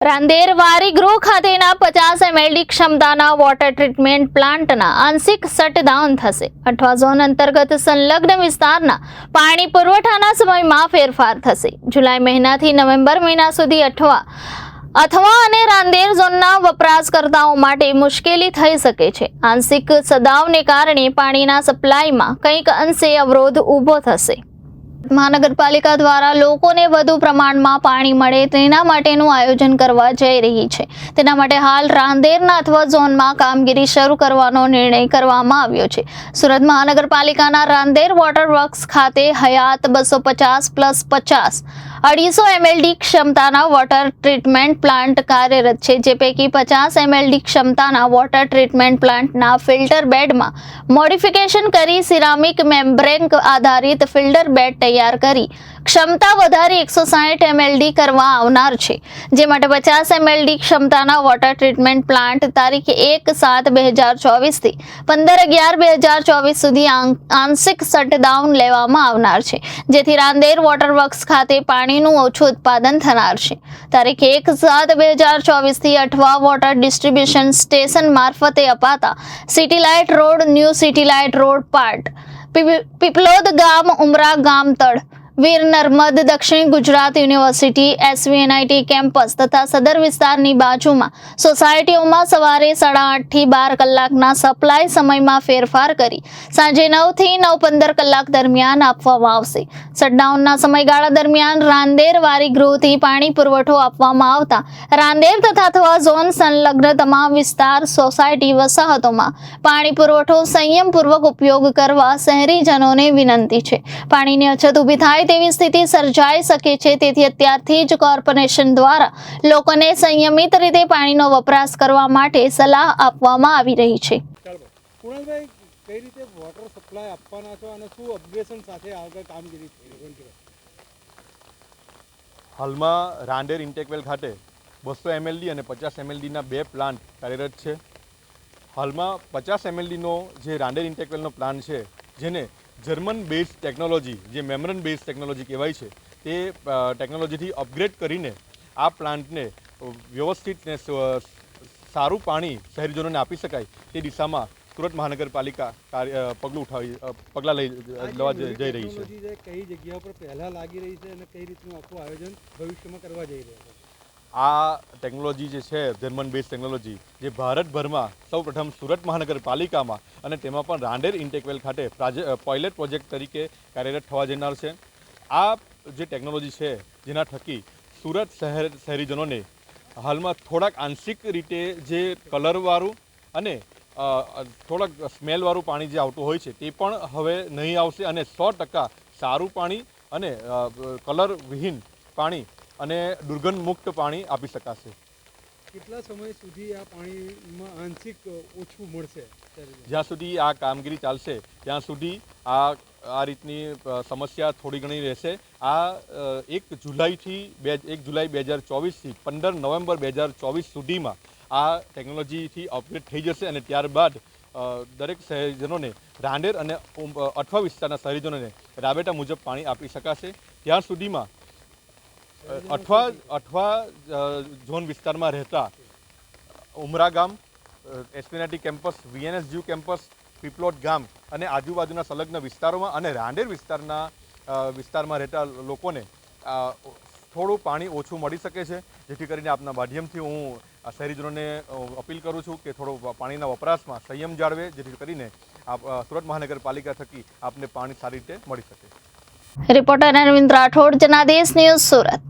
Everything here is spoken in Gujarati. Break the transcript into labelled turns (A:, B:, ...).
A: રાંદેર વારીગૃહ ખાતેના 50 mld ક્ષમતાના વોટર ટ્રીટમેન્ટ પ્લાન્ટના આંશિક શટડાઉન થશે। અઠવા ઝોન અંતર્ગત સંલગ્ન વિસ્તારના પાણી પુરવઠાના સમયમાં ફેરફાર થશે। જુલાઈ મહિનાથી નવેમ્બર મહિના સુધી અઠવા અને રાંદેર ઝોનના વપરાશકર્તાઓ માટે મુશ્કેલી થઈ શકે છે। આંશિક શટડાઉનને કારણે પાણીના સપ્લાયમાં કંઈક અંશે અવરોધ ઊભો થશે। મહાનગરપાલિકા દ્વારા લોકોને વધુ પ્રમાણમાં પાણી મળે તેના માટેનું આયોજન કરવા જઈ રહી છે। તેના માટે હાલ રાંદેરના અઠવા ઝોનમાં કામગીરી શરૂ કરવાનો નિર્ણય કરવામાં આવ્યો છે। સુરત મહાનગરપાલિકાના રાંદેર વોટર વર્ક્સ ખાતે હયાત 250+50 250 mld ક્ષમતાના વોટર ટ્રીટમેન્ટ પ્લાન્ટ કાર્યરત છે, જે પૈકી 50 mld ક્ષમતાના વોટર ટ્રીટમેન્ટ પ્લાન્ટના ફિલ્ટર બેડમાં મોડિફિકેશન કરી સિરામિક મેમ્બ્રેન આધારિત ફિલ્ટર બેડ તૈયાર કરી ક્ષમતા વધારી 160 mld કરવા આવનાર છે, જે માટે 50 mld ક્ષમતાના વોટર ટ્રીટમેન્ટ પ્લાન્ટ તારીખ 1/7/2024 થી 15/11/2024 સુધી આંશિક શટડાઉન લેવામાં આવનાર છે, જેથી રાંદેર વોટર વર્ક્સ ખાતે પાણીનું ઓછું ઉત્પાદન થનાર છે। તારીખ 1/7/2024 થી અઠવા વોટર ડિસ્ટ્રીબ્યુશન સ્ટેશન મારફતે અપાતા city light road, new city light road part, Piplod ગામ, ઉમરા ગામ તળ, વીર નર્મદ, દક્ષિણ ગુજરાત યુનિવર્સિટી, SVNIT કેમ્પસ તથા સદર વિસ્તારની બાજુમાં સોસાયટીઓમાં સવારે 8:30 થી 12 કલાકના સપ્લાય સમયમાં ફેરફાર કરી સાંજે 9 થી 9:15 કલાક દરમિયાન આપવામાં આવશે। શટડાઉનના સમયગાળા દરમિયાન રાંદેર વારીગૃહથી પાણી પુરવઠો આપવામાં આવતા રાંદેર તથા અઠવા ઝોન સંલગ્ન તમામ વિસ્તાર, સોસાયટી, વસાહતોમાં પાણી પુરવઠો સંયમપૂર્વક ઉપયોગ કરવા શહેરીજનોને વિનંતી છે। પાણીની અછત ઊભી થાય તેવી સ્થિતિ સર્જાઈ શકે છે, તેથી અત્યારથી જ કોર્પોરેશન દ્વારા લોકોને સંયમિત રીતે પાણીનો વપરાશ કરવા માટે સલાહ આપવામાં આવી રહી છે।
B: કુણાલભાઈ, કઈ રીતે વોટર સપ્લાય આપવાના છો અને શું અપગ્રેડેશન સાથે આગળ કામગીરી થઈ રહી છે?
C: હાલમાં રાંદેર ઇન્ટેકવેલ ખાતે 200 mld અને 50 mld ના બે પ્લાન્ટ કાર્યરત છે। હાલમાં 50 mld નો જે રાંદેર ઇન્ટેકવેલનો પ્લાન્ટ છે, જેને જર્મન બેઝ ટેકનોલોજી, જે મેમ્બ્રેન બેઝ ટેકનોલોજી કહેવાય છે, તે ટેકનોલોજીથી અપગ્રેડ કરીને આ પ્લાન્ટને વ્યવસ્થિત ને સારું પાણી શહેરીજનોને આપી શકાય તે દિશામાં સુરત મહાનગરપાલિકા પગલાં લેવા જઈ રહી છે।
B: કઈ જગ્યા પર પહેલા લાગી રહી છે અને કઈ રીતનું આખું આયોજન ભવિષ્યમાં કરવા જઈ રહ્યા છે?
C: આ ટેકનોલોજી જે છે, જર્મન બેઝ ટેકનોલોજી, જે ભારતભરમાં સૌપ્રથમ સુરત મહાનગરપાલિકામાં અને તેમાં પણ રાંદેર ઇન્ટેકવેલ ખાતે પાયલટ પ્રોજેક્ટ તરીકે કાર્યરત થવા જનાર છે। આ જે ટેકનોલોજી છે, જેના થકી સુરત શહેરીજનોને હાલમાં થોડાક આંશિક રીતે જે કલરવાળું અને થોડાક સ્મેલવાળું પાણી જે આવતું હોય છે, તે પણ હવે નહીં આવશે અને 100% સારું પાણી અને કલરવિહીન પાણી અને દુર્ગંધ મુક્ત પાણી આપી શકાશે।
B: કેટલા સમય સુધી આ પાણીમાં આંશિક ઓછું મળશે?
C: જ્યાં સુધી આ કામગીરી ચાલશે ત્યાં સુધી આ રીતની સમસ્યા થોડી ઘણી રહેશે। આ 1 જુલાઈ 2024 થી 15 નવેમ્બર 2024 સુધીમાં આ ટેકનોલોજીથી અપગ્રેડ થઈ જશે અને ત્યારબાદ દરેક શહેરીજનોને, રાંદેર અને અઠવા વિસ્તારના શહેરીજનોને રાબેતા મુજબ પાણી આપી શકાશે। ત્યાં સુધીમાં અઠવા ઝોન વિસ્તારમાં રહેતા ઉમરા ગામ, SVNIT campus, VNSGU campus, Piplod ગામ અને આજુબાજુના સંલગ્ન વિસ્તારોમાં અને રાંદેર વિસ્તારમાં રહેતા લોકોને થોડું પાણી ઓછું મળી શકે છે, જેથી કરીને આપના માધ્યમથી હું શહેરીજનોને અપીલ કરું છું કે થોડો પાણીના વપરાશમાં સંયમ જાળવે, જેથી કરીને સુરત મહાનગરપાલિકા થકી આપને પાણી સારી રીતે મળી શકે।
A: Reporter Arvind Rathod, Janadesh news, Surat.